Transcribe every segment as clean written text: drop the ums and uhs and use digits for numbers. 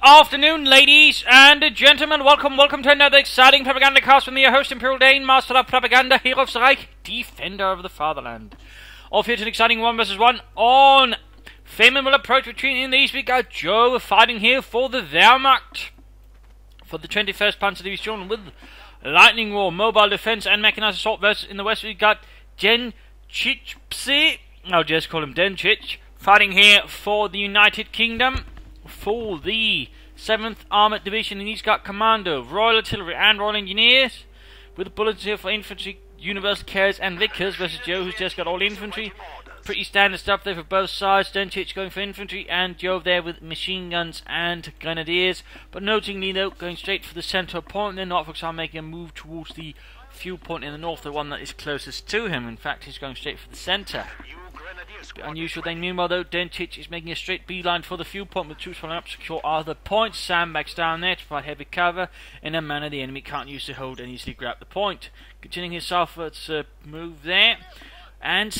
afternoon, ladies and gentlemen. Welcome to another exciting Propagandacast from your host, Imperial Dane, Master of Propaganda, Hero of the Reich, Defender of the Fatherland. Off here to an exciting 1v1 on favorable approach between these. We got Jove fighting here for the Wehrmacht, for the 21st Panzer Division with Lightning War, Mobile Defense and Mechanized Assault. Versus in the west we got Denchic, I'll just call him Denchic, fighting here for the United Kingdom, for the 7th Armoured Division, and he's got Commando, Royal Artillery and Royal Engineers, with bullets here for Infantry, Universal Carriers and Vickers, versus Joe, who's just got all Infantry. Pretty standard stuff there for both sides. Denchic going for Infantry, and Jove there with Machine Guns and Grenadiers. But notingly though, going straight for the centre point, they're not, are making a move towards the fuel point in the north, the one that is closest to him. In fact, he's going straight for the centre. A bit unusual then. Meanwhile though, Denchic is making a straight beeline for the fuel point with troops following up to secure other points. Sandbags down there to provide heavy cover in a manner the enemy can't use to hold and easily grab the point. Continuing his southwards move there. And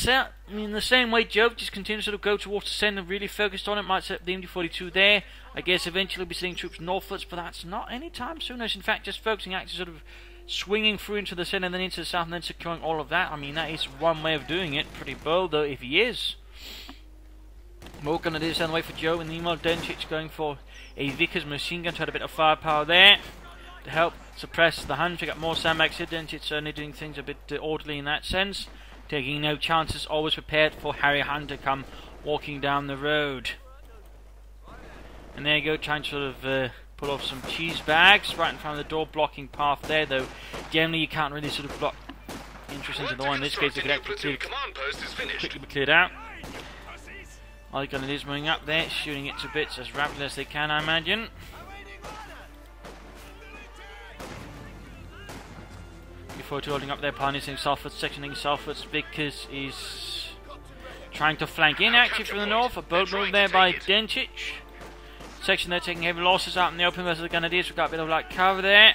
in the same way, Jove just continues to sort of go towards the centre, really focused on it. Might set up the MD-42 there. I guess eventually we'll be seeing troops northwards, but that's not any time soon. It's in fact just focusing, actually sort of swinging through into the centre and then into the south and then securing all of that. I mean, that is one way of doing it. Pretty bold though, if he is. More Grenadiers down the way for Joe, and meanwhile Denchic going for a Vickers machine gun to add a bit of firepower there to help suppress the Huns. We got more sandbags here. Denchic certainly doing things a bit orderly in that sense, taking no chances, always prepared for Harry Hunt to come walking down the road. And there you go, trying to sort of pull off some cheese bags right in front of the door, blocking path there, though generally you can't really sort of block entrance into the one. In this case, they could actually quickly be cleared out. All the Grenadiers moving up there, shooting it to bits as rapidly as they can, I imagine. Before holding up their pioneers in southwards, sectioning southwards. Vickers is trying to flank in actually from the north. A bold move there by Denchic. Section there taking heavy losses out in the open versus the Grenadiers. We've got a bit of light cover there.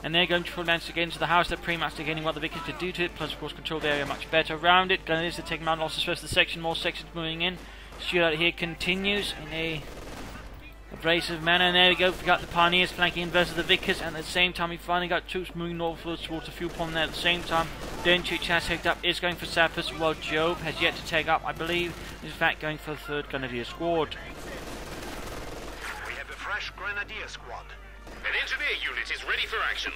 And they're going to full advance against the house. They're pretty much getting what the Vickers could do to it. Plus, of course, control the area much better around it. Grenadiers are taking mountain losses versus the section. More sections moving in. Shootout here continues in a abrasive manner. And there we go. We've got the Pioneers flanking in versus the Vickers. And at the same time, we finally got troops moving northwards towards the fuel point there. At the same time, Denchic has picked up, is going for sappers, while Jove has yet to take up, I believe, is in fact going for the 3rd Grenadier Squad. We have a fresh Grenadier Squad. An engineer unit is ready for action.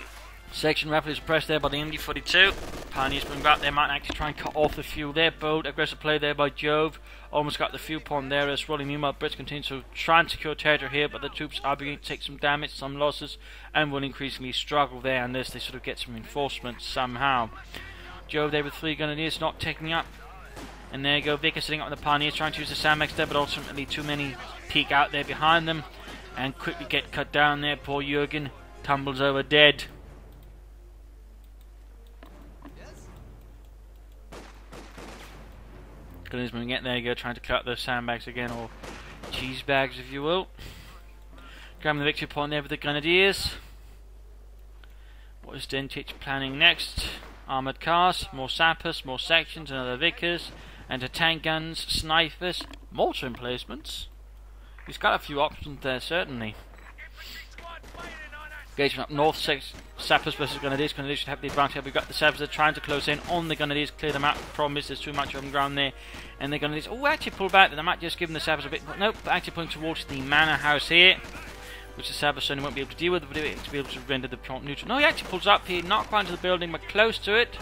Section rapidly suppressed there by the MD-42. Pioneers moving back there, might actually try and cut off the fuel there. Bold, aggressive play there by Jove. Almost got the fuel point there as well. Meanwhile, Brits continue to try and secure territory here, but the troops are beginning to take some damage, some losses, and will increasingly struggle there unless they sort of get some reinforcements somehow. Jove there with 3 Grenadiers not taking up. And there you go, Vickers sitting up with the Pioneers, trying to use the sandbags there, but ultimately too many peek out there behind them and quickly get cut down there. Poor Jurgen tumbles over dead. Grenadiers moving in, there you go, trying to cut those sandbags again, or cheese bags if you will. Grabbing the victory point there with the Grenadiers. What is Denchic planning next? Armoured cars, more sappers, more sections, another Vickers, and tank guns, snipers, mortar emplacements. He's got a few options there, certainly. Engagement up north, sappers versus Grenadiers. Grenadiers should have the advantage. We've got the sappers that are trying to close in on the Grenadiers, clear them out. The problem is there's too much open ground there. And the Grenadiers, actually pull back. They might just give them the sappers a bit. Nope, actually pulling towards the manor house here, which the sappers certainly won't be able to deal with, but to be able to render the prompt neutral. No, he actually pulls up here, not quite into the building, but close to it.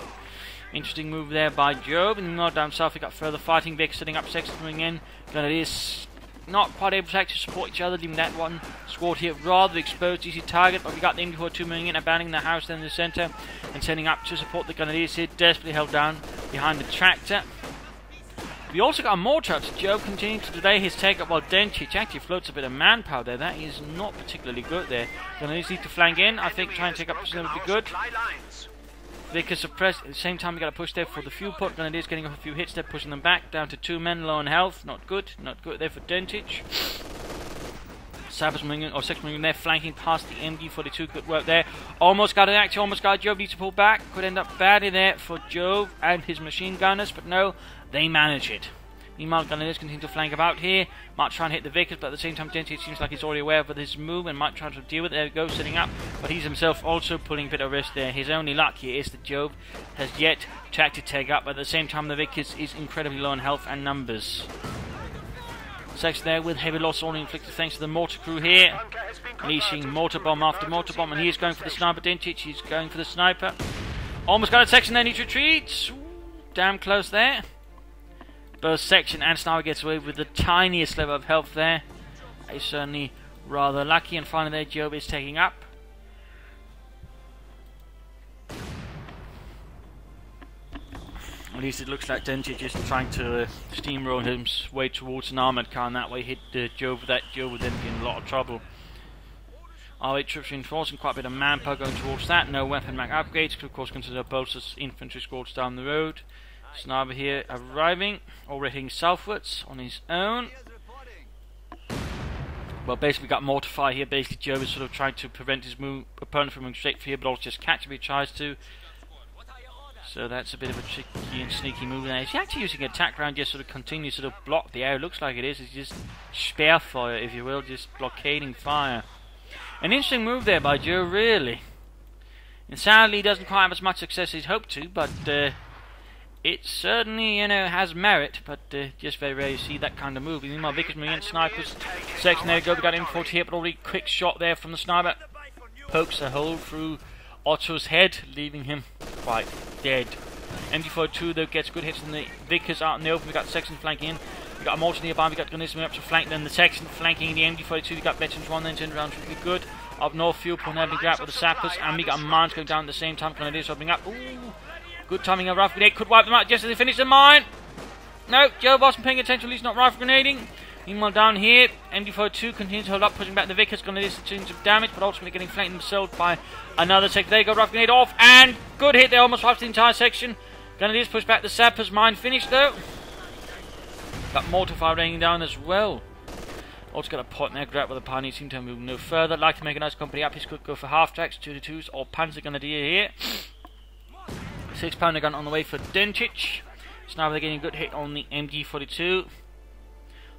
Interesting move there by Jove. And now down south, we got further fighting. Vickers setting up, sections coming in. Grenadiers not quite able to actually support each other, leaving that one squad here rather exposed, easy target. But we got the MD-42 moving in, abandoning the house then in the centre, and sending up to support the Grenadiers here, desperately held down behind the tractor. We also got a mortar out to Jove, continuing to delay his take-up while Denchic actually floats a bit of manpower there. That is not particularly good there. Grenadiers need to flank in. I think trying to take up position would be good. Vickers suppressed. At the same time, we got to push there for the fuel port. Grenadiers getting off a few hits there, pushing them back down to 2 men, low on health. Not good. Not good there for Denchic. Sappers moving in, or section moving there, flanking past the MD-42. Good work there. Almost got it, actually, almost got it. Jove needs to pull back. Could end up badly there for Jove and his machine gunners, but no, they manage it. Meanwhile, Grenadiers continue to flank about here. Might try and hit the Vickers, but at the same time, Denchic seems like he's already aware of his move and might try to deal with it. There we go, setting up. But he's himself also pulling a bit of risk there. His only luck here is that Jove has yet to actually take up, but at the same time, the Vickers is incredibly low in health and numbers. Sex there with heavy loss only inflicted thanks to the mortar crew here. Unleashing mortar bomb after mortar bomb, and he is going for the sniper. Denchic, he's going for the sniper. Almost got a section there, needs to retreat. Ooh, damn close there. Both section and sniper gets away with the tiniest level of health there. He's certainly rather lucky, and finally there Jove is taking up. At least it looks like Denchic is trying to steamroll his way towards an armoured car, and that way hit Jove. That Jove would then be in a lot of trouble. Our 8 troops reinforcing, quite a bit of manpower going towards that. No weapon mag upgrades, could of course consider both as infantry squads down the road. Sniper here arriving, already heading southwards on his own. Well, basically got mortar fire here. Basically Jove is sort of trying to prevent his opponent from moving straight for here, but also just catch if he tries to. So that's a bit of a tricky and sneaky move there. He's actually using attack round, just sort of continue to sort of block the air. It looks like it is. It's just spare fire, if you will, just blockading fire. An interesting move there by Joe, really. And sadly, he doesn't quite have as much success as he'd hoped to, but it certainly, you know, has merit. But just very rarely see that kind of move. Meanwhile, Vickers moving in, snipers. Section there, go. We got M40 here, but already quick shot there from the sniper. Pokes a hole through Otto's head, leaving him quite dead. MG42 though gets good hits from the Vickers out in the open. We got section flanking in. We got a mortar nearby. We got Grenadiers moving up to flank. Then the section flanking the MG42. We got veterans one then turned around really good. Up north, fuel point having grab with the sappers, and we got mines going down at the same time. Grenadiers opening up. Ooh, good timing. A rifle grenade could wipe them out just as they finish the mine. No, Joe wasn't paying attention. At least not rifle grenading. Meanwhile, down here, MG42 continues to hold up, pushing back the Vickers. Grenadiers doing some damage, but ultimately getting flanked themselves by another section. There you go, rifle grenade off, and good hit. They almost wiped the entire section. Grenadiers push back the sappers. Mine finished though. Got mortar fire raining down as well. Also got a point there, grab with the Pioneer, seem to move no further. Like to make a nice company up. He could go for half tracks, 2-2s, or Panzer Grenadier here. 6-pounder gun on the way for Denchic. So now they're getting a good hit on the MG42.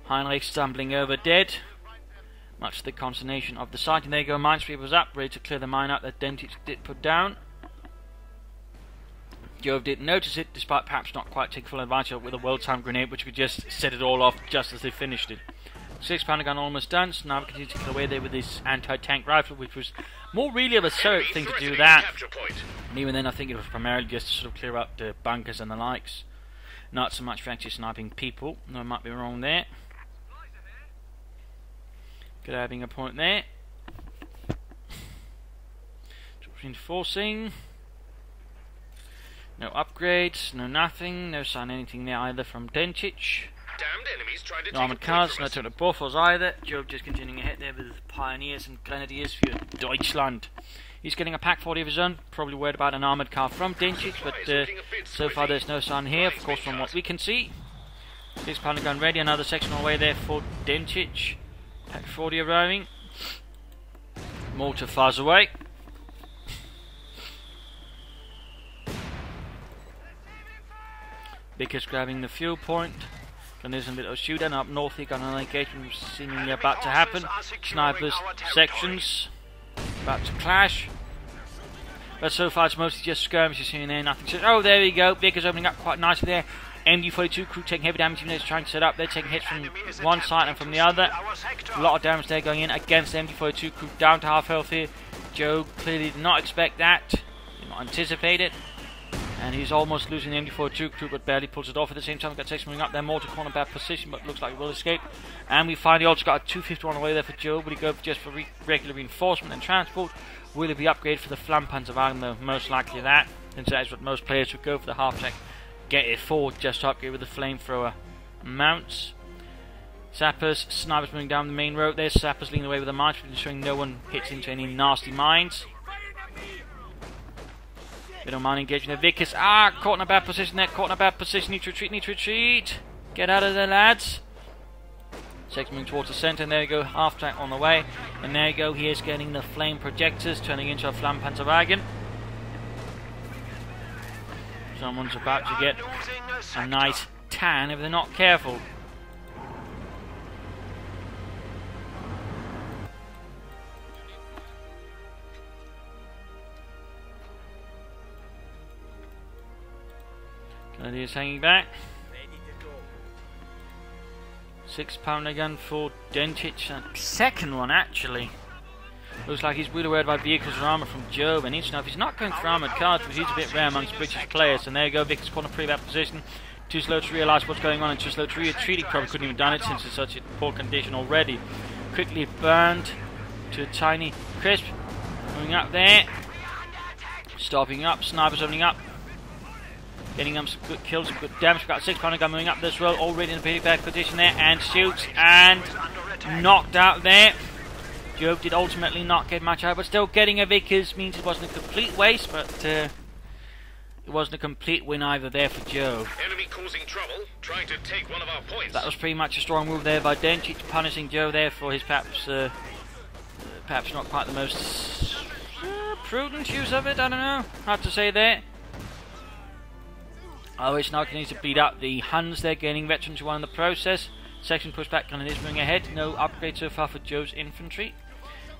Heinrich stumbling over dead. Much to the consternation of the site. And there you go, minesweepers up, ready to clear the mine out that Denchic did put down. Jove didn't notice it, despite perhaps not quite taking full advantage of it with a well-timed grenade, which could just set it all off just as they finished it. 6-pounder gun almost done, so now we continue to get away there with this anti-tank rifle, which was more really of a Soviet thing to do that. And even then I think it was primarily just to sort of clear up the bunkers and the likes. Not so much for actually sniping people. No, I might be wrong there. Good having a point there. Reinforcing. No upgrades, no nothing, no sign of anything there either from Denchic. No armoured cars, no turn of buffers either. Jove just continuing ahead there with Pioneers and Grenadiers for Deutschland. He's getting a Pack 40 of his own, probably worried about an armoured car from Denchic, but so far there's no sign here, of course, from what we can see. 6-pounder gun ready, another section on the way there for Denchic. Pack 40 arriving. Mortar fires away. Vickers grabbing the fuel point. There's a bit of a shoodown up north here. Got an engagement seemingly about to happen. Snipers, sections about to clash. But so far it's mostly just skirmishes here and there. Nothing. So, oh, there we go. Vickers opening up quite nicely there. MG42 crew taking heavy damage. Even though it's trying to set up, they're taking hits from one side and from the other. A lot of damage there going in against the MG42 crew. Down to half health here. Joe clearly did not expect that. Did not anticipate it. And he's almost losing the MG42 crew, but barely pulls it off. At the same time, we've got section moving up there, more to corner bad position, but looks like it will escape. And we finally also got a 251 away there for Joe. Will he go just for regular reinforcement and transport? Will it be upgraded for the Flampanzerwagen, though? Most likely that, since that's what most players would go for the half-track. Get it forward just to upgrade with the flamethrower mounts. Sappers, snipers moving down the main road there. Sappers leading the way with the mines, ensuring no one hits into any nasty mines. Bit of mine engagement there. Vickers, caught in a bad position there. Caught in a bad position. Need to retreat, need to retreat. Get out of there, lads. Section moving towards the centre. And there you go, half track on the way. And there you go, he is getting the flame projectors, turning into a Flampanzerwagen. Someone's about to get a nice tan if they're not careful. Grenadiers hanging back. 6-pounder gun for Denchic, and second one actually. Looks like he's really worried about vehicles and armour from Jove, and if he's not going for armoured cars, because he's a bit rare amongst British players. And there you go, Vickers caught in a pretty bad position. Too slow to realise what's going on, and too slow to retreat. He probably couldn't even done it since it's such a poor condition already. Quickly burned to a tiny crisp. Moving up there. Stopping up, snipers opening up. Getting some good kills, some good damage. We've got a 6-pounder gun moving up this road, already in a pretty bad position there, and shoots, and knocked out there. Jove did ultimately not get much out, but still getting a Vickers means it wasn't a complete waste, but it wasn't a complete win either there for Jove. Enemy causing trouble, trying to take one of our points. That was pretty much a strong move there by Denchic, punishing Jove there for his perhaps not quite the most prudent use of it. I don't know, hard to say there. It's now needs to beat up the Huns. They're gaining veterans who won in the process. Section pushback gun is moving ahead. No upgrade so far for Jove's infantry.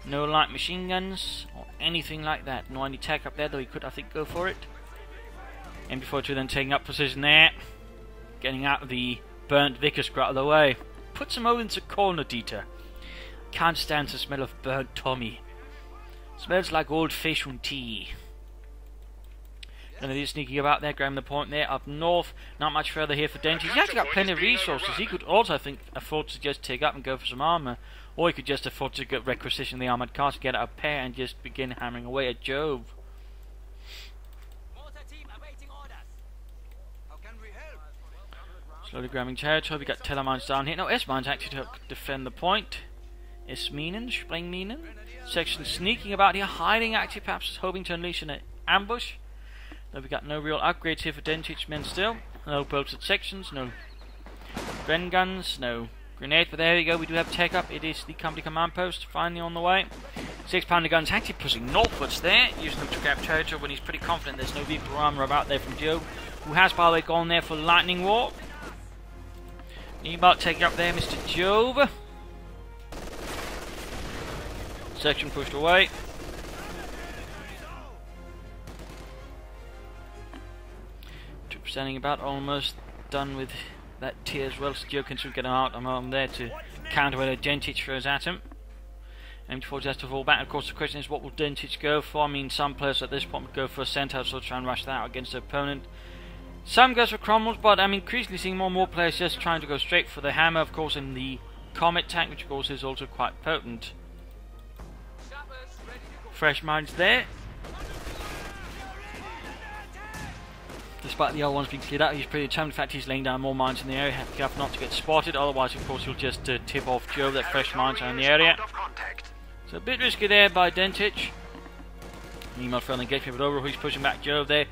No light machine guns or anything like that. No any tech up there, though he could, I think, go for it. MB42 then taking up position there. Getting out of the burnt Vickers out of the way. Puts him over into corner, Dieter. Can't stand the smell of burnt Tommy. Smells like old fish and tea. Grenadiers sneaking about there, grabbing the point there up north. Not much further here for Denchic. He's actually got plenty of resources. He could also, I think, afford to just take up and go for some armour. Or he could just afford to get requisition the armoured cars, get out a pair and just begin hammering away at Jove. Slowly grabbing territory. We got Telemines down here. No, S-Mines actually to defend the point. S-Minen, Sprengminen. Section sneaking about here, hiding actually, perhaps hoping to unleash an ambush. Though we got no real upgrades here for Denchic's men still. No bolted sections, no Gren guns, no grenade, but there we go, we do have tech up. It is the company command post, finally on the way. 6-pounder guns actually pushing northwards there, using them to grab territory when he's pretty confident there's no vehicle armour about there from Jove, who has by the way gone there for lightning walk. Meanwhile taking up there Mr. Jove. Section pushed away. Standing about, almost done with that tier as well. So Joe can get out on there to counter where Denchic throws at him. M40 has to fall back. Of course, the question is, what will Denchic go for? I mean, some players at this point would go for a centaur, so try and rush that out against the opponent. Some goes for cromwells, but I'm increasingly seeing more and more players just trying to go straight for the hammer, of course, in the comet tank, which of course is also quite potent. Fresh mines there. Despite the other ones being cleared out, he's pretty determined. In fact, he's laying down more mines in the area. Careful not to get spotted, otherwise, of course, he'll just tip off Jove that fresh mines are in the area. So a bit risky there by Denchic. Meanwhile, further engagement with Overall, he's pushing back Jove there,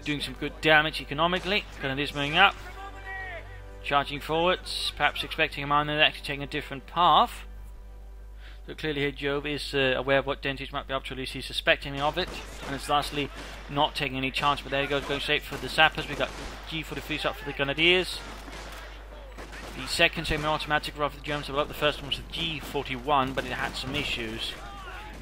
doing some good damage economically. Grenadiers moving up, charging forwards, perhaps expecting a mine there, actually taking a different path. So clearly here Jove is aware of what Denchic might be up to, at least he's suspecting of it. And it's lastly not taking any chance, but there he goes, going straight for the sappers. We've got G43 up for the Grenadiers. The second semi-automatic rifle for the Germans developed. The first one was the G41, but it had some issues.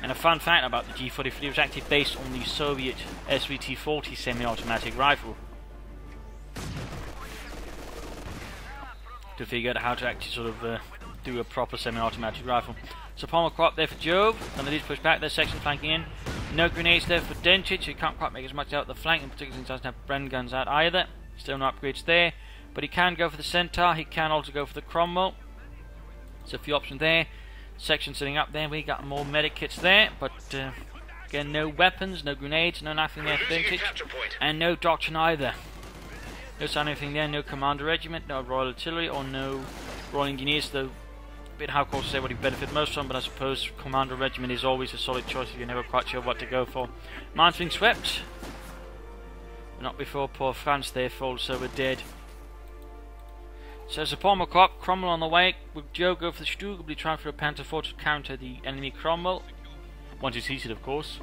And a fun fact about the G43, it was actually based on the Soviet SVT-40 semi-automatic rifle. To figure out how to actually sort of do a proper semi-automatic rifle. So Palmer crop there for Jove. Grenadiers push back, their section flanking in. No grenades there for Denchic, who can't quite make as much out the flank, in particular since he doesn't have Bren guns out either. Still no upgrades there. But he can go for the Centaur, he can also go for the Cromwell. So a few options there. Section sitting up there, we got more medic kits there, but again, no weapons, no grenades, no nothing there for Denchic. And no doctrine either. No sign of anything there, no Commander Regiment, no Royal Artillery, or no Royal Engineers, though a bit hardcore to say what he benefit most from, but I suppose Commander Regiment is always a solid choice if you're never quite sure what to go for. Mines being swept. Not before poor France there falls, so we're dead. So it's a Palmer crop, Cromwell on the way. Will Joe go for the Stug? Will be trying for a Panther 4 to counter the enemy Cromwell? Once he's heated, of course.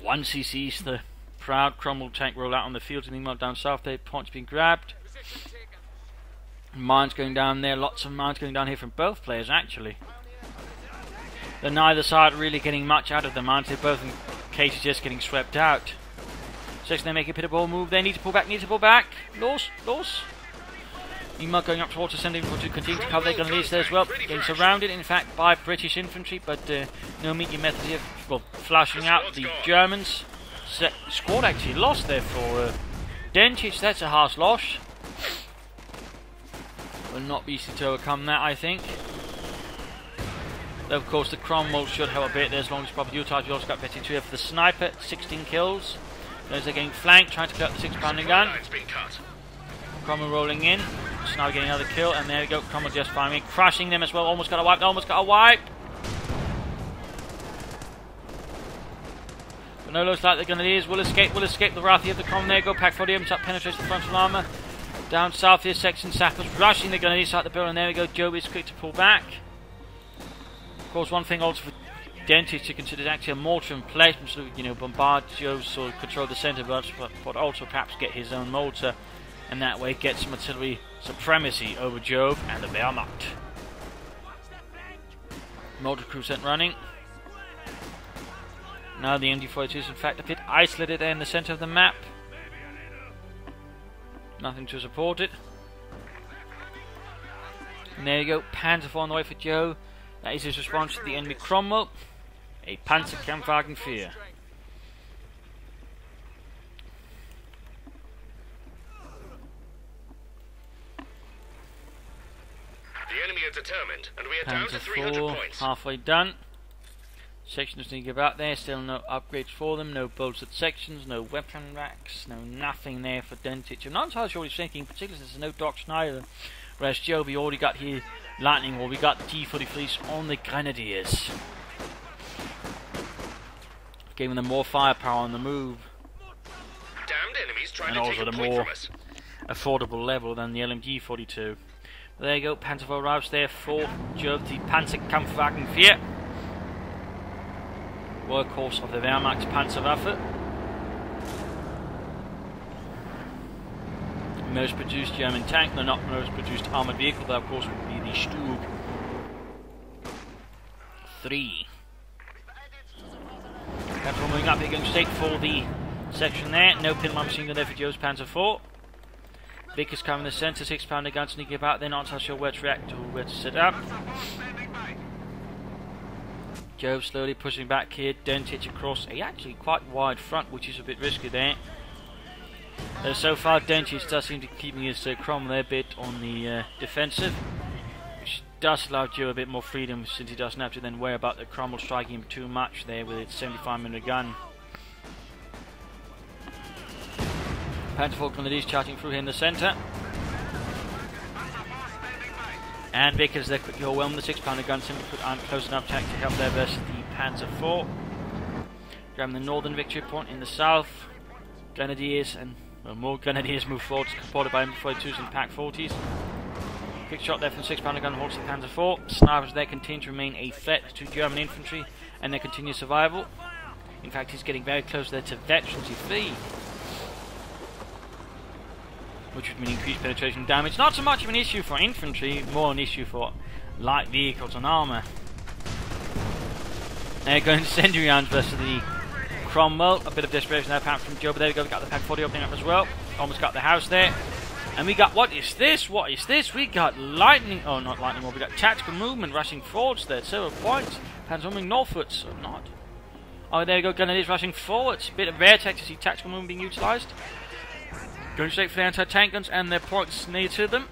Once he sees the proud. Cromwell tank roll out on the fields, and meanwhile down south there, points being grabbed. Mines going down there, lots of mines going down here from both players actually. Though neither side really getting much out of the mines, they're both in cases just getting swept out. Section they make a bit of ball move, they need to pull back, Loss. Meanwhile going up towards the centre to continue to cover their gunneries there as well. Getting surrounded in fact by British infantry, but no immediate method here. Well, flashing out the Germans. Squad actually lost there for Denchic, that's a harsh loss. Will not be easy to overcome that, I think. Though of course the Cromwell should help a bit there as long as properly utilised. We also got 52 for the sniper, 16 kills. Those are getting flanked, trying to cut the 6-pounder gun. Cromwell rolling in, now getting another kill, and there we go, Cromwell just firing, crushing them as well, almost got a wipe, But no looks like the Grenadiers will escape the wrath of the Cromwell. There go, Pack 40 up, penetrates the frontal armour. Down south here, section sappers rushing the Grenadiers out the building, and there we go, Jove is quick to pull back. Of course, one thing also for Denchic to consider is actually a mortar in place, bombard Jove, so control the centre, but also perhaps get his own mortar, and that way get some artillery supremacy over Jove and the Wehrmacht. Mortar crew sent running. Now the MD-42 is in fact a bit isolated there in the centre of the map. Nothing to support it. And there you go, Panzer IV on the way for Jove. That is his response to the enemy Cromwell. A Panzerkampfwagen 4. The enemy are determined, and we are down to 300 points. Halfway done. Sections need to give out there. Still no upgrades for them. No bolted sections. No weapon racks. No nothing there for Denchic. I'm not entirely sure what he's thinking, particularly since there's no Doc Schneider. Whereas Jove, we already got here lightning. Well, we got the T-43s on the Grenadiers, giving them more firepower on the move. Damned enemies trying and to also take a the point more from us. affordable level than the LMG-42. There you go, Panzer IV arrives there for Jove, the Panzerkampfwagen 4. Workhorse of the Wehrmacht's Panzerwaffe. Most produced German tank, no, not most produced armoured vehicle, that of course would be the Stug 3. Panzer moving up here, going straight for the section there. No pinline machine gun there for Jove's Panzer IV. Vickers coming in the centre, 6-pounder gun sneaking about, they're not sure where to react or where to set up. Jove slowly pushing back here, Denchic across a actually quite wide front, which is a bit risky there. So far Denchic does seem to be keeping his Cromwell there a bit on the defensive, which does allow Jove a bit more freedom since he doesn't have to then worry about the Cromwell striking him too much there with its 75mm gun. Panzer IV Grenadiers charging through here in the centre. And Vickers there quickly overwhelmed the 6-pounder gun, simply put on close enough attack to help there versus the Panzer IV. Grabbing the northern victory point in the south. Grenadiers and more Grenadiers move forward, supported by MD-42s and Pack 40s. Quick shot there from the 6-pounder gun holds the Panzer IV. Snipers there continue to remain a threat to German infantry and their continued survival. In fact, he's getting very close there to veterans you see, which would mean increased penetration damage. Not so much of an issue for infantry, more an issue for light vehicles and armour. They're going incendiary rounds versus the Cromwell. A bit of desperation there apparent from Joe, but there we go, we got the Pack 40 opening up as well. Almost got the house there. And we got, what is this? We got lightning, oh not lightning, we got tactical movement rushing forwards there, 0 points. Panzer moving northwards, or not. Oh, there we go, Grenadiers rushing forwards. Bit of rare tech to see tactical movement being utilised. Going straight for the anti-tank guns and their points near to them.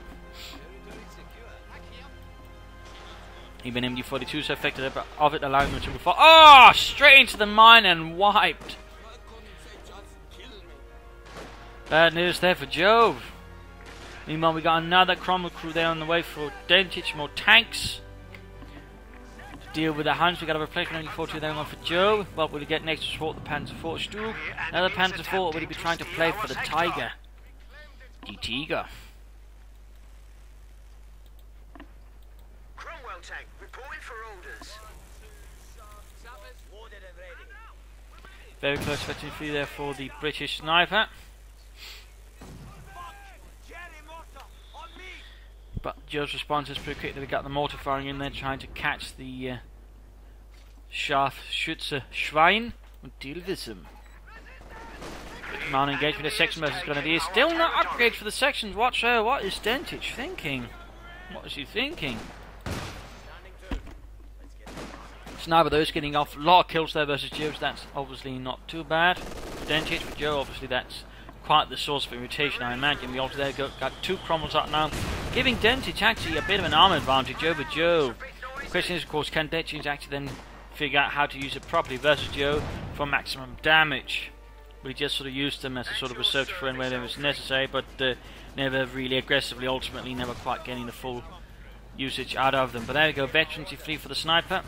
Even MD-42 so effective of it, allowing them to move forward. Oh! Straight into the mine and wiped. Bad news there for Jove. Meanwhile, we got another Cromwell crew there on the way for Denchic, more tanks. To deal with the Huns, we got a replacement MD-42 there on for Jove. What will he get next to support the Panzer IV Stug? Another Panzer IV, or will he be trying to play for the Tiger? Die Tiger. Cromwell tank, reporting for orders. Very close to infantry there for the British sniper. But Jove's response is pretty quick that we got the mortar firing in there, trying to catch the Scharfschütze Schwein and deal with them. Command engagement of section versus Grenadiers. Still not upgrade for the sections. What is Denchic thinking? What is he thinking? Sniper though is getting off a lot of kills there versus Jove. That's obviously not too bad. Denchic for Joe, obviously that's quite the source of irritation, I imagine. We also there got 2 cromwells up now, giving Denchic actually a bit of an armor advantage over Joe. The question is, of course, can Denchic actually then figure out how to use it properly versus Joe for maximum damage? But he just sort of used them as a sort of reserve to friend whenever it's necessary, but never really aggressively, ultimately never quite getting the full usage out of them. But there we go, veterancy free for the sniper.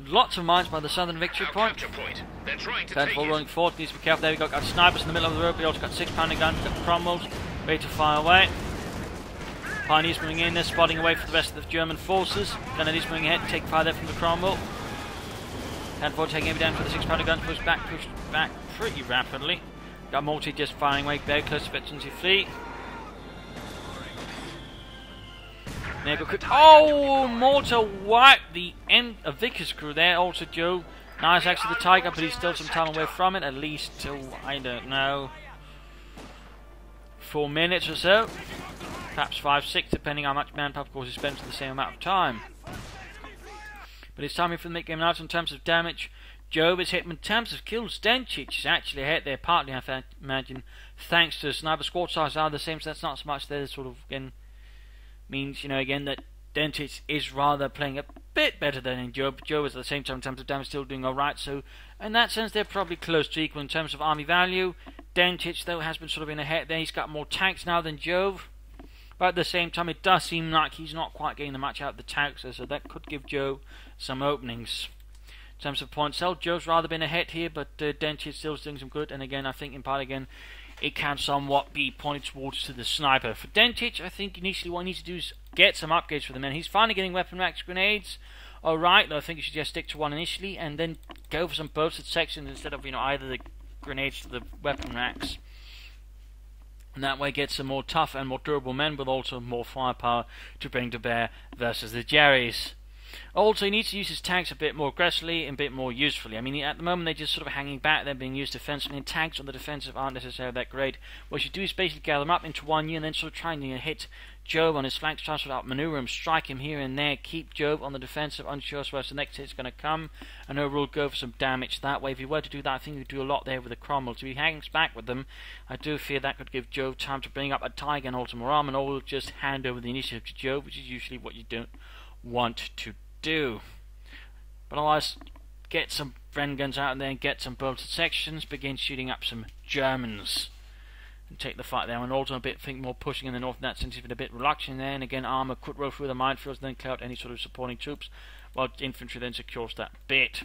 Lots of mines by the southern victory point. Planful rolling forward, needs to be careful. There we go, got snipers in the middle of the road. We also got 6-pounder guns, got Cromwells, ready to fire away. Pioneers moving in there, spotting away for the rest of the German forces. Grenadiers moving ahead, take fire there from the Cromwell. Planful taking every down for the 6-pounder gun, pushed back pretty rapidly. Got Multi just firing away, very close to veterancy free. There go quick. Oh, mortar wiped the end of Vickers crew there. Also Joe. Nice actually the Tiger, but he's still some time away from it. At least till, I don't know, 4 minutes or so. Perhaps 5, 6, depending how much manpower, of course, he spends for the same amount of time. But it's time for the mid-game now in terms of damage. Jove is hit. In terms of kills, Denchic is actually hit there, partly, I imagine, thanks to the sniper. Squad size are the same, so that's not so much there, sort of, again, means, you know, again, that Denchic is rather playing a bit better than Jove. Jove is at the same time in terms of damage still doing alright, so in that sense they're probably close to equal in terms of army value. Denchic though has been sort of in ahead there, he's got more tanks now than Jove, but at the same time it does seem like he's not quite getting the much out of the tanks, so that could give Jove some openings. In terms of points held, Jove's rather been ahead here, but Denchic still doing some good, and again I think in part again it can somewhat be pointed towards to the sniper. For Denchic, I think initially what he needs to do is get some upgrades for the men. He's finally getting weapon racks, grenades. Alright, though I think he should just stick to one initially and then go for some bolstered sections instead of, you know, either the grenades to the weapon racks. And that way get some more tough and more durable men with also more firepower to bring to bear versus the Jerrys. Also, he needs to use his tanks a bit more aggressively and a bit more usefully. I mean, at the moment they're just sort of hanging back, they're being used defensively, and tanks on the defensive aren't necessarily that great. What you should do is basically gather them up into one unit and then sort of try and hit Jove on his flanks, try to sort of outmaneuver him, strike him here and there, keep Jove on the defensive, unsure as where the next hit's going to come, and overall go for some damage that way. If you were to do that, I think you'd do a lot there with the Cromwell. So if he hangs back with them, I do fear that could give Jove time to bring up a Tiger and also more armor, and all just hand over the initiative to Jove, which is usually what you don't want to do. But otherwise, get some Bren guns out and then get some bolted sections, begin shooting up some Germans and take the fight there. And also a bit think more pushing in the north in that sense, even a bit reluctant there, and again armor could roll through the minefields and then clear out any sort of supporting troops, while infantry then secures that bit.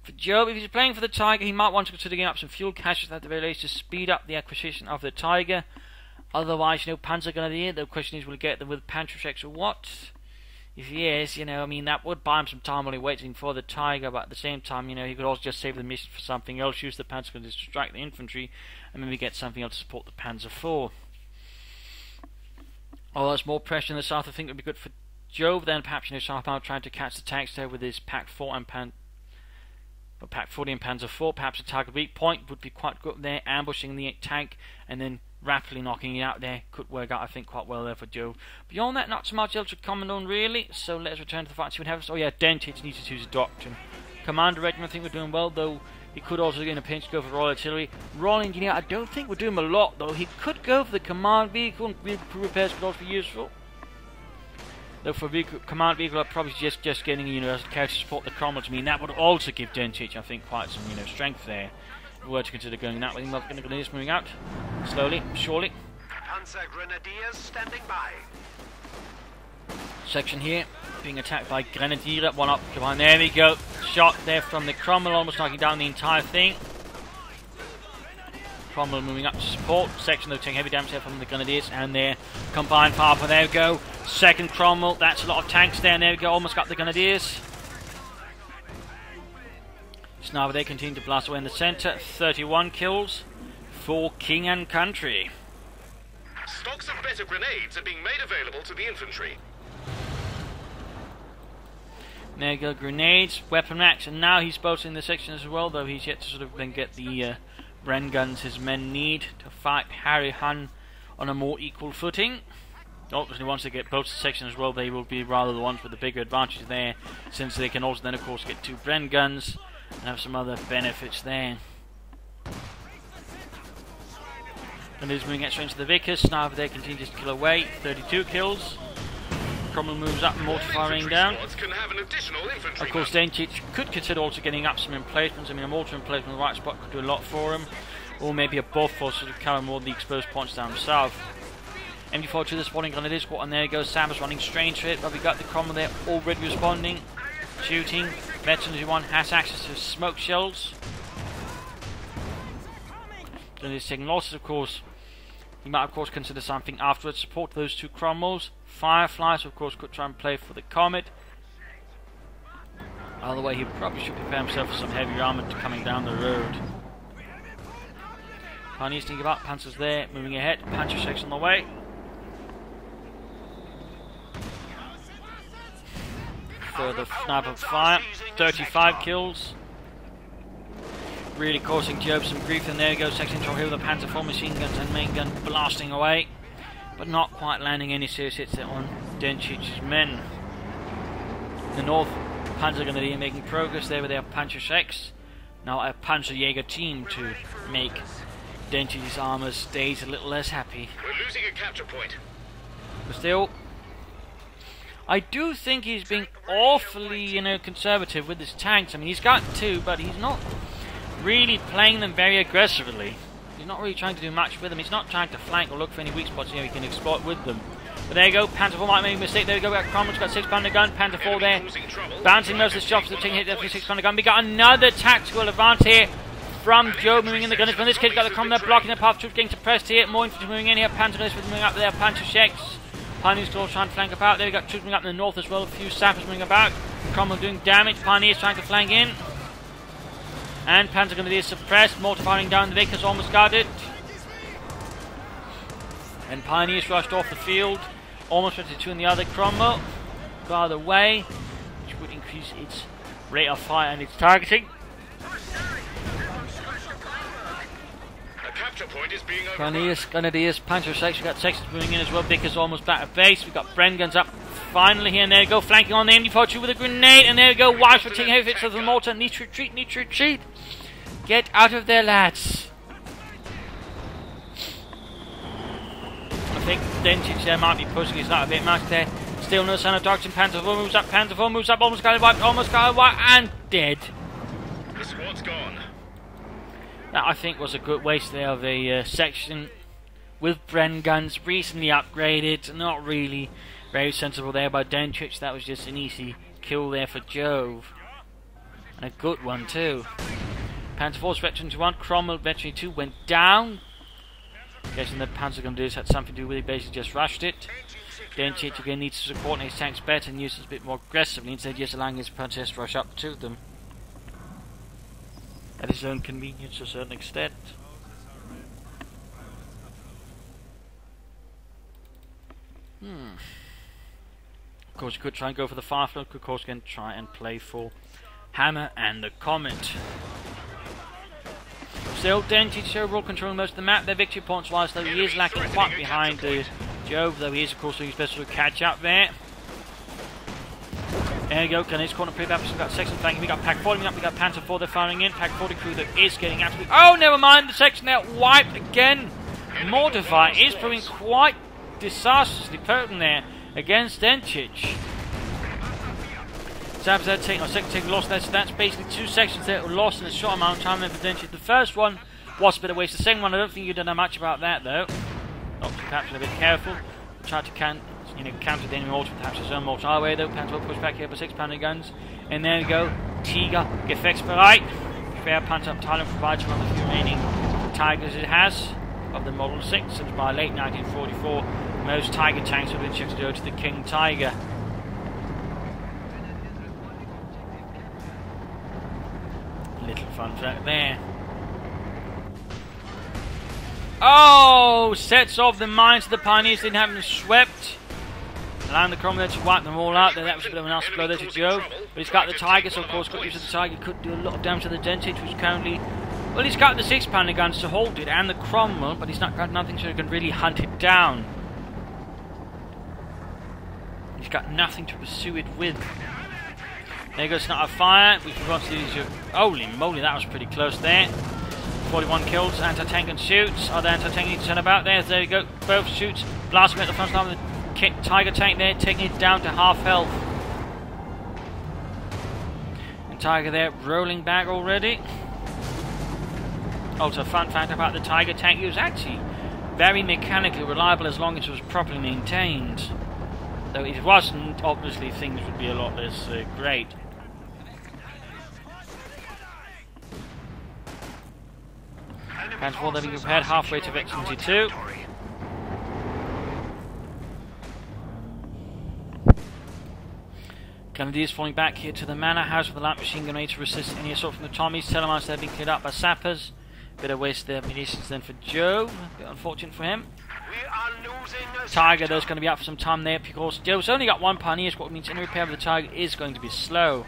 For Jove, if he's playing for the Tiger, he might want to consider getting up some fuel caches at the very least to speed up the acquisition of the Tiger. Otherwise, you know, Panzer Grenadier, the question is will he get them with Panzerschrecks or what? If he is, you know, I mean, that would buy him some time while he's waiting for the Tiger, but at the same time, you know, he could also just save the mission for something else, use the Panzer to distract the infantry, and maybe get something else to support the Panzer IV. Although there's more pressure in the south, I think would be good for Jove, then perhaps, you know, somehow trying to catch the tanks there with his Pack 40 and Panzer IV. Perhaps a target weak point would be quite good there, ambushing the tank, and then rapidly knocking it out there could work out, I think, quite well there for Joe. Beyond that, not so much else to comment on really, so let's return to the fight, see what happens. Oh yeah, Denchic needs to use a doctrine. Commander Regiment, I think we're doing well, though he could also, in a pinch, go for Royal Artillery. Royal Engineer, I don't think we're doing a lot, though. He could go for the Command Vehicle, and vehicle repairs could also be useful. Though for Command Vehicle, I'd probably just getting a Universal Carrier to support the Cromwell. I mean, that would also give Denchic, I think, quite some, you know, strength there. If we were to consider going that way, the Grenadiers moving out slowly, surely. Panzer Grenadiers standing by. Section here being attacked by Grenadier. One up, come on, there we go. Shot there from the Cromwell, almost knocking down the entire thing. Cromwell moving up to support. Section though taking heavy damage there from the Grenadiers and their combined firepower. There we go. Second Cromwell. That's a lot of tanks there. And there we go. Almost got the Grenadiers. So now they continue to blast away in the centre. 31 kills for King and Country. Stocks of better grenades are being made available to the infantry. There you go, grenades, weapon racks, and now he's boasting the section as well, though he's yet to sort of then get the Bren guns his men need to fight Harry Hun on a more equal footing. Obviously, once they get both the section as well, they will be rather the ones with the bigger advantage there, since they can also then, of course, get 2 Bren guns and have some other benefits there. And he's moving extra into the Vickers. Now they continue to kill away. 32 kills. Cromwell moves up, mortar firing down. Of course, Denchic could consider also getting up some emplacements. I mean, a mortar emplacement in the right spot could do a lot for him. Or maybe a buff for sort of cover more of the exposed points down south. MD42, the spawning Grenadier squad, and there goes Samus running straight to it. But we got the Cromwell there already responding, shooting. Veteran 1 has access to smoke shells. Grenadiers taking losses, of course. He might, of course, consider something afterwards. Support those 2 Cromwells. Fireflies, of course, could try and play for the Comet. Either way, he probably should prepare himself for some heavy armor coming down the road. Pioneers to give up. Panzers there, moving ahead. Panzer shakes on the way. Further sniper fire. 35 kills. Really causing Jove some grief, and there goes Section Control here with the Panzer 4 machine guns and main gun blasting away, but not quite landing any serious hits there on Denchic's men. In the north, Panzer Grenadier making progress there with their Panzer 6. Now a Panzerjäger team to make Denchic's armor's days a little less happy. We're losing a capture point. But still, I do think he's being awfully, conservative with his tanks. I mean, he's got 2, but he's not really playing them very aggressively. He's not really trying to do much with them. He's not trying to flank or look for any weak spots he can exploit with them. But there you go, Panther 4 might make a mistake. There we go, we got Cromwell's got 6-pounder gun, Panther 4 there, bouncing most of the shots, taking hit there for 6-pounder gun. We got another tactical advance here from Joe moving in the gunners. From this kid, got the Cromwell blocking the path, troops getting suppressed here. More infantry moving in here, Panther with moving up there, Panther checks. Pioneers still trying to flank about. There we got troops moving up in the north as well, a few sappers moving about. Cromwell doing damage, Pioneers trying to flank in. And Panzer Grenadier suppressed, mortar firing down, the Vickers almost got it. And Pioneers rushed off the field, almost went to 2 in the other. Cromwell got out of the way, which would increase its rate of fire and its targeting. A capture point is being Pioneers, Grenadiers, Panzer 6, we got sections moving in as well. Vickers almost back at base. We got Bren guns up finally here, and there we go, flanking on the MD42 with a grenade, and there we go, Wives for taking heavy hits of the mortar. Need to retreat, need to retreat. Get out of there, lads. I think Denchic there might be pushing his luck a bit much there. Still no sign of Dodgson. Panther 4 moves up, almost got it wiped, and dead. The squad's gone. That, I think, was a good waste there of a section with Bren guns, recently upgraded. Not really very sensible there by Denchic. That was just an easy kill there for Jove. And a good one too. Panzer 4's Veteran 1, Cromwell Veteran 2 went down. Guessing the Panzer Grenadiers had something to do with it, basically just rushed it. Denchic again needs to support his tanks better and use this a bit more aggressively instead of just allowing his Panzers to rush up to them at his own convenience to a certain extent. Of course, you could try and go for the Firefly, could of course again try and play for Hammer and the Comet. Still, Denchic overall controlling most of the map. Their victory points wise, though he is lacking quite behind the Jove, though he is of course doing his best to catch up there. There you go, Grenadiers corner pre-bap, we've got section flanking, we got Pack 40 up, we got Panther 4, they're firing in, Pack 40 crew that is getting absolutely... Oh, never mind, the section there wiped again. Mortify is proving quite disastrously potent there against Denchic. Zabs there taking, or second taking loss there, so that's basically 2 sections there were lost in a short amount of time there for Denchic. The first one was a bit of waste, the second one I don't think you did that much about that though. Not perhaps a bit careful, tried to counter the enemy mortar, perhaps his own mortar our way though. Panther will push back here for 6-pounder guns, and there we go, Tiger, Gefechtsbereit. Fair Panther Abteilung provides one of the few remaining Tigers it has of the Model 6, since by late 1944 most Tiger tanks have been shifted over to the King Tiger. Little fun fact there. Oh! Sets off the mines of the Pioneers, didn't have them swept. Allowing the Cromwell to wipe them all out. That was a bit of an nasty blow there to Jove. But he's got the Tiger, so of course got use of the Tiger. Could do a lot of damage to the Denchic, which currently... Well, he's got the 6-pounder guns to hold it, and the Cromwell, but he's not got nothing so he can really hunt it down. He's got nothing to pursue it with. There goes Snot of Fire, which we want to use your... Holy moly, that was pretty close there. 41 kills, anti-tank and shoots. Other anti-tank need to turn about there. There we go, both shoots. Blasting at the front line of the Tiger tank there, taking it down to half health. And Tiger there, rolling back already. Also, fun fact about the Tiger tank, it was actually very mechanically reliable as long as it was properly maintained. Though if it wasn't, obviously things would be a lot less great. Panzer IV then being prepared halfway to Vec 72. Grenadiers falling back here to the Manor House with the light machine gun ready to resist any assault from the Tommies. Telemines there being cleared up by sappers. Bit of waste there munitions then for Jove. A bit unfortunate for him. Tiger though is going to be out for some time there because Jove's only got one Pioneer, what means any repair of the Tiger is going to be slow.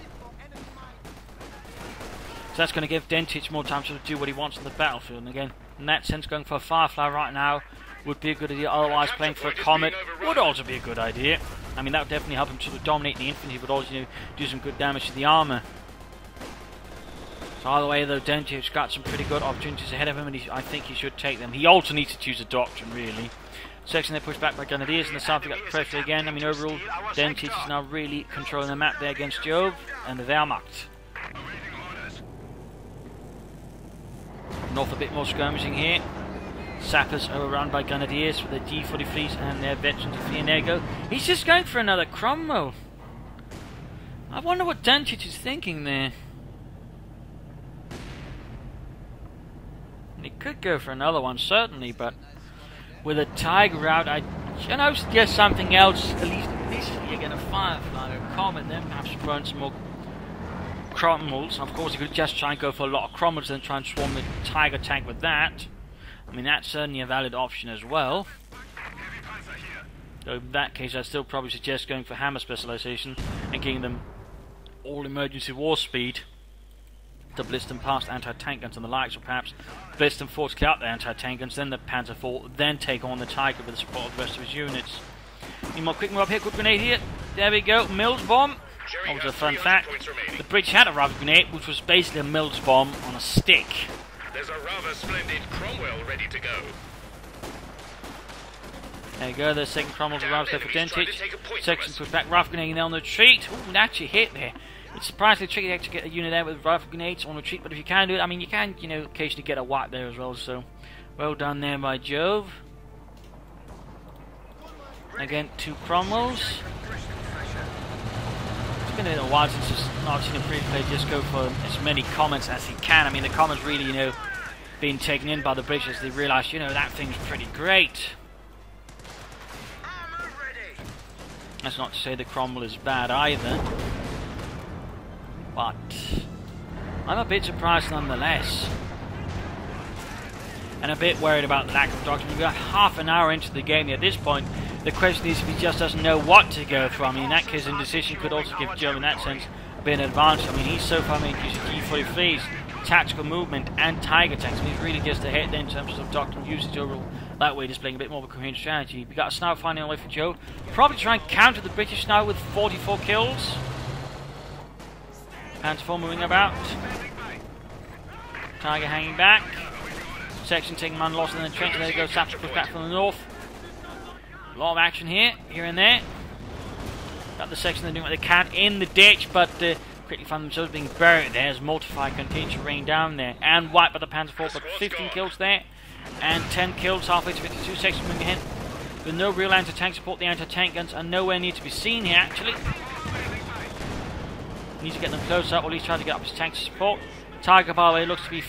So that's going to give Denchic more time to do what he wants on the battlefield. And again, in that sense, going for a Firefly right now would be a good idea. Otherwise, playing for a Comet would also be a good idea. I mean, that would definitely help him to dominate the infantry, but also, you know, do some good damage to the armour. So either way, though, Dencic's got some pretty good opportunities ahead of him, and I think he should take them. He also needs to choose a doctrine, really. Section there pushed back by Grenadiers, in the south we got the pressure again. I mean, overall, Denchic is now really controlling the map there against Jove and the Wehrmacht. North a bit more skirmishing here. Sappers are around by Grenadiers with their G43s and their veterans of Fianego. He's just going for another Cromwell. I wonder what Denchic is thinking there. He could go for another one, certainly, but with a Tiger out, I suggest something else. At least initially, you're going to Firefly or Comet, then perhaps throw in some more Cromwells. Of course, you could just try and go for a lot of Cromwells and try and swarm the Tiger tank with that. I mean, that's certainly a valid option as well. So in that case, I'd still probably suggest going for hammer specialization and giving them all emergency war speed to blitz them past anti-tank guns and the likes, or perhaps blitz them forward to clear out the anti-tank guns, then the Panzer IV, then take on the Tiger with the support of the rest of his units. Need more quick move up here, good grenade here. There we go, Mills bomb. That was a fun fact. The British had a rifle grenade, which was basically a Mills bomb on a stick. There's a rather splendid Cromwell ready to go. There you go, the second Cromwell's arrives there for Denchic. Section pushed back, rifle grenade on the retreat. Ooh, that actually hit there. It's surprisingly tricky to actually get a unit there with rifle grenades on retreat, but if you can do it, I mean, you can, you know, occasionally get a wipe there as well, so well done there by Jove. Again, 2 Cromwells. It's been a while since I've seen a British player just go for as many Comets as he can. I mean, the Comet's really, you know, being taken in by the British as they realise, you know, that thing's pretty great. That's not to say the Cromwell is bad either. But I'm a bit surprised nonetheless. And a bit worried about the lack of doctrine. We've got half an hour into the game at this point. The question is if he just doesn't know what to go for. I mean, in that case, indecision could also give Joe, in that sense, a bit of an advantage. I mean, he's so far made use of G43s, tactical movement, and Tiger tanks. I mean, he's really just ahead there in terms of doctrine usage overall. That way, displaying a bit more of a coherent strategy. We got a sniper finding a way for Joe. Probably try and counter the British now with 44 kills. Panzer IV moving about. Tiger hanging back. Section taking man lost in the trench. There goes Sappers push back from the north. A lot of action here and there. Got the section they're doing what they can in the ditch, but quickly find themselves being buried there as Mortify continues to rain down there. And wiped by the Panzer IV, but 15 kills there. And 10 kills halfway to 52. Section moving ahead. With no real anti-tank support, the anti-tank guns are nowhere near to be seen here actually. Need to get them close up, or at least try to get up his tank support. Tiger, by the way, looks to be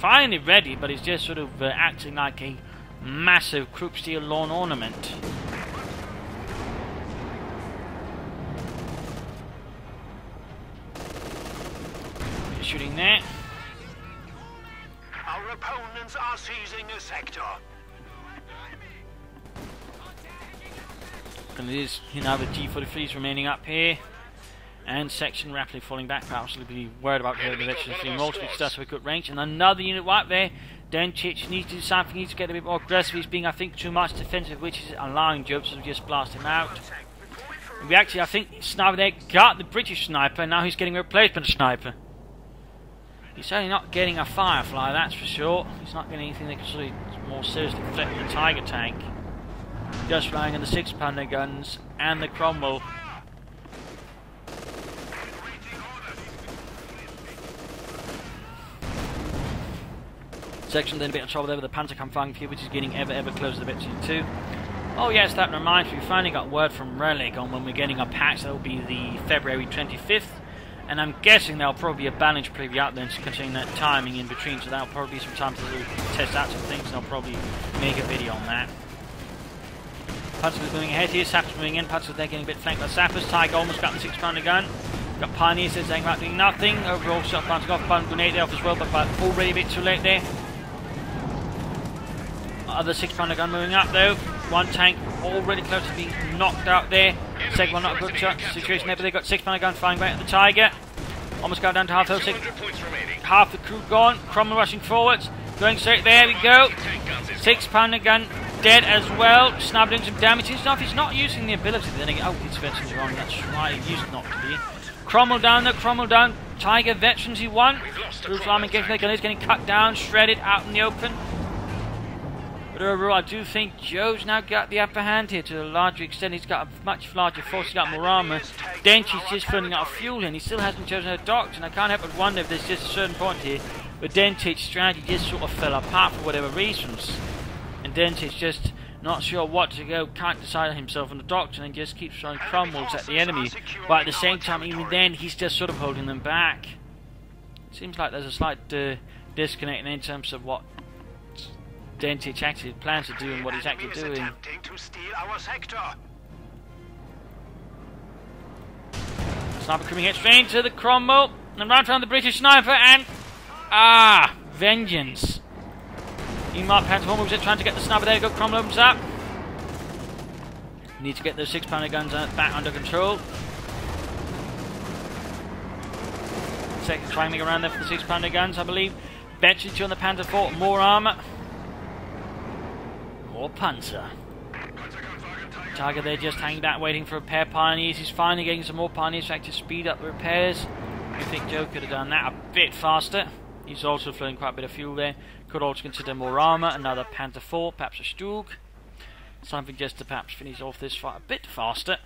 finally ready, but he's just sort of acting like a massive croup steel lawn ornament. Shooting there. Our opponents are seizing a sector. And it is, you know, the G43s remaining up here. And section rapidly falling back. Perhaps we'll be worried about the veterans being multiple stuff with good range. And another unit right there. Denchic needs to do something, needs to get a bit more aggressive. He's being, I think, too much defensive, which is allowing Jove to just blast him out. We actually, I think, sniper there got the British sniper, and now he's getting a replacement sniper. He's certainly not getting a Firefly, that's for sure. He's not getting anything that can sort of more seriously threaten the Tiger tank. Just relying on the 6-pounder guns and the Cromwell. Section then a bit of trouble there with the Panzer come flying here, which is getting ever closer to the Victory 2. Oh yes, that reminds me, we finally got word from Relic on when we're getting a patch. That will be the February 25th. And I'm guessing there'll probably be a balance preview out there considering that timing in between, so that'll probably be some time to test out some things, and I'll probably make a video on that. Panzer's moving ahead here, Sappers moving in, Panzer's there getting a bit flanked by Sappers. Tiger almost got the 6-pounder gun. Got Pioneers there saying about doing nothing. Overall shot bouncing off, Bun grenade there off as well, but already a bit too late there. Other 6-pounder gun moving up though. One tank already close to being knocked out there. Second one not a good shot situation there, but they got 6-pounder gun firing back at the Tiger. Almost got down to half health. Half the crew gone. Cromwell rushing forwards. Going straight there we go. 6-pounder gun dead as well. Snubbed in some damage. He's not using the ability. Then again, oh, his veterans are wrong. That's right. He used not to be. Cromwell down though. Cromwell down. Tiger veterans he won. Jerusalem engagement. Their gun is getting cut down, shredded out in the open. But overall, I do think Jove's now got the upper hand here to a larger extent. He's got a much larger force, he's got more armour. Denchic is running out of fuel and he still hasn't chosen a doctrine. I can't help but wonder if there's just a certain point here where Dencic's strategy just sort of fell apart for whatever reasons. And Dencic's just not sure what to go, can't decide himself on the doctrine and just keeps throwing Cromwells at the enemy. But at the same time, even then, he's just sort of holding them back. Seems like there's a slight disconnect in terms of what Denchic actually plans to do and what he's actually doing. Sniper coming head straight into the Cromwell and right around the British sniper and vengeance. Meanwhile, Panzer moves it, trying to get the sniper there. Go, Cromwell opens up. Need to get those 6-pounder guns back under control. Second climbing around there for the 6-pounder guns, I believe. Denchic on the Panzer 4, more armour. More Panzer. Tiger there just hanging back, waiting for repair Pioneers. He's finally getting some more Pioneers to speed up the repairs. I think Joe could have done that a bit faster. He's also flowing quite a bit of fuel there. Could also consider more armour. Another Panther 4, perhaps a Stug. Something just to perhaps finish off this fight a bit faster.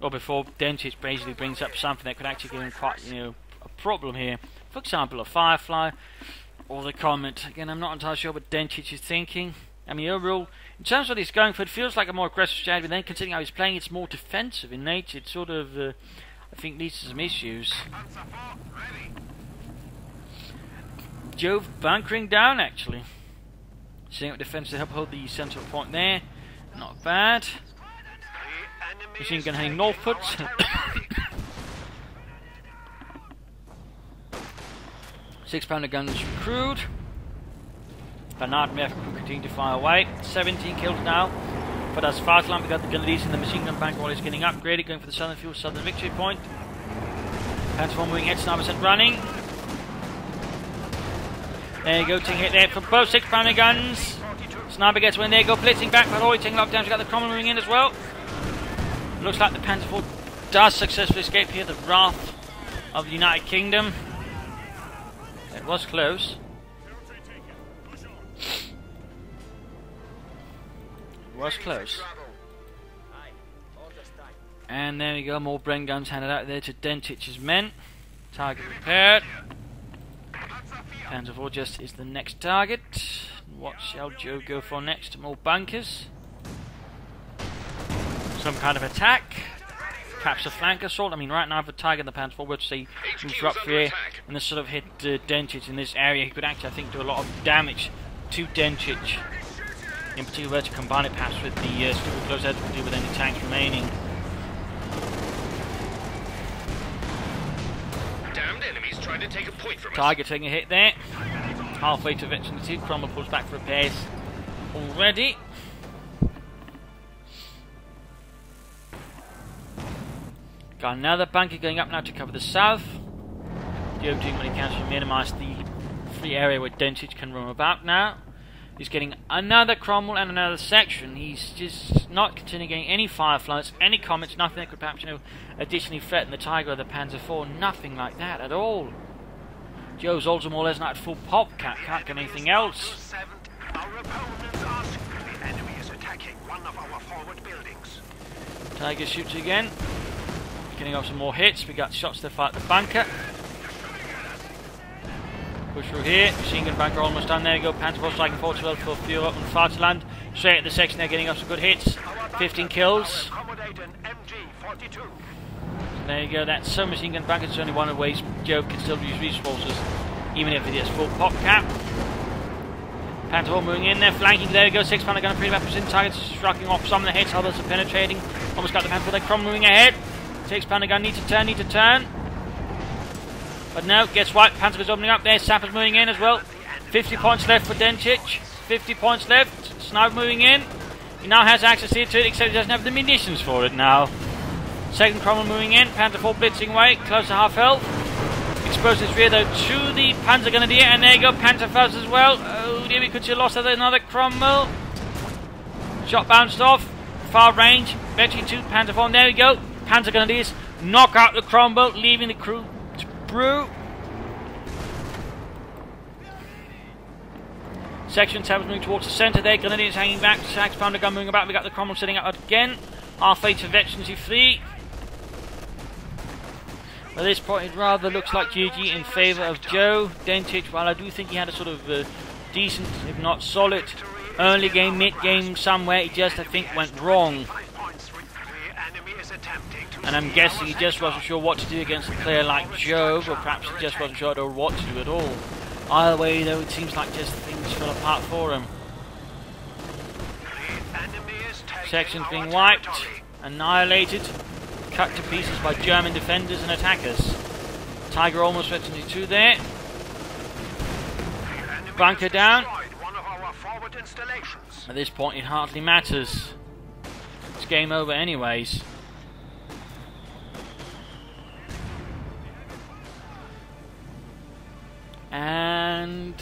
Or before Denchic basically brings up something that could actually give him quite, a problem here. For example, a Firefly. Or the Comet. Again, I'm not entirely sure what Denchic is thinking. I mean, overall, in terms of what he's going for, it feels like a more aggressive strategy. But then, considering how he's playing, it's more defensive in nature. It sort of, I think, leads to some issues. Jove bunkering down, actually. Setting up defense to help hold the central point there. Not bad. Machine gun heading northwards. 6-pounder guns recruit. Bernard Merck will continue to fire away. 17 kills now. But as far as we got the gun leads in the machine gun bank while he's getting upgraded, going for the southern fuel, southern victory point. Panzer 1 moving head, sniper set running. There you go, taking hit there for both 6-pounder guns. Sniper gets one, there you go, blitzing back, but already taking lockdowns. We've got the Cromwell moving in as well. Looks like the Panzer 4 does successfully escape here, the wrath of the United Kingdom. It was close. It was close. And there we go, more Bren guns handed out there to Dencic's men. Target repaired. Panzer 4 just is the next target. What shall Joe go for next? More bunkers. Some kind of attack. perhaps a flank assault. I mean, right now, if the Tiger and the Panzer IV were to say move up here and this sort of hit Denchic in this area, he could actually, I think, do a lot of damage to Denchic. In particular, to combine it perhaps with the super close edge to deal with any tanks remaining. Damned enemies trying to take a point from us. Tiger taking a hit there. Halfway to Veteran 2. Cromwell pulls back for repairs already. Got another bunker going up now to cover the south. Jove doing what he can to minimise the free area where Denchic can roam about now. He's getting another Cromwell and another section. He's just not continuing getting any fireflies, any comets, nothing that could perhaps, additionally threaten the Tiger or the Panzer IV. Nothing like that at all. Jove's also more or less not at full pop cap, can't get anything else. Our opponents are. The enemy is attacking one of our forward buildings. Tiger shoots again. Getting off some more hits. We got shots to fight the bunker. Push through here. Machine gun bunker almost done. There you go. Panzer IV striking forward well for Führer and Vaterland. Straight at the section there, getting off some good hits. 15 kills. There you go. That's submachine gun bunker. It's only one of the ways Jove can still use resources, even if it is full pop cap. Panzer IV moving in there, flanking. There you go. 6-pounder gun, pretty much in targets, striking off some of the hits. Others are penetrating. Almost got the Panzer IV. Then Crom moving ahead. 6-pounder gun, need to turn. But no, gets wiped. Panzer is opening up there. Sappers moving in as well. 50 points left for Denchic. 50 points left. Snipe moving in. He now has access here to it, except he doesn't have the munitions for it now. Second Cromwell moving in. Panzer IV blitzing away. Close to half health. Exposes his rear though to the Panzer Grenadier. And there you go. Panzer Faust as well. Oh dear, we could see a loss of another Cromwell. Shot bounced off. Far range. Veteran 2. Panzer IV. There we go. Panzer Grenadiers knock out the Cromwell, leaving the crew to brew. Section 7 moving towards the centre there. Grenadiers hanging back. 6-pounder gun moving about. We got the Cromwell sitting out again. Halfway to Veterans 3. At this point, it rather looks like GG in favour of Joe. Denchic, while I do think he had a sort of decent, if not solid, early game, mid game somewhere, it just, I think, went wrong. And I'm guessing he just wasn't sure what to do against a player like Jove, or perhaps he just wasn't sure what to do at all. Either way, though, it seems like just things fell apart for him. Sections being wiped, annihilated, cut to pieces by German defenders and attackers. Tiger almost went into 2 there. Bunker down. At this point, it hardly matters. It's game over anyways. And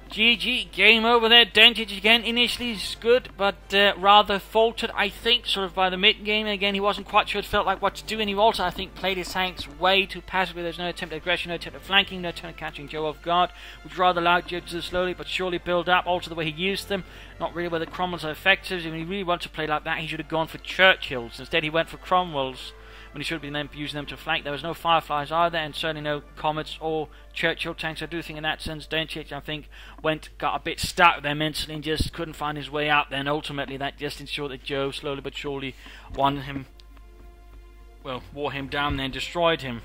GG, game over there. Denchic again, initially is good, but rather faltered, I think, sort of by the mid-game. Again, he wasn't quite sure it felt like what to do, and he also, I think, played his tanks way too passively. There's no attempt at aggression, no attempt at flanking, no attempt at catching Joe off guard, which rather allowed Joe to slowly but surely build up, also the way he used them. Not really where the Cromwells are effective. If he really wanted to play like that, he should have gone for Churchills. Instead, he went for Cromwells, when he should have been using them to flank. There was no Fireflies either, and certainly no Comets or Churchill tanks. I do think in that sense, Denchic, I think, got a bit stuck there mentally and just couldn't find his way out. Then ultimately, that just ensured that Joe slowly but surely wore him down, then destroyed him.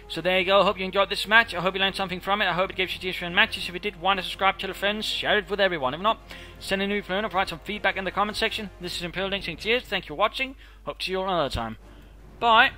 So there you go. I hope you enjoyed this match. I hope you learned something from it. I hope it gives you ideas for matches. If you did, want to subscribe, tell your friends, share it with everyone. If not, send a new phone or provide some feedback in the comment section. This is Imperial Denchic saying cheers. Thank you for watching. Hope to see you all another time. Bye.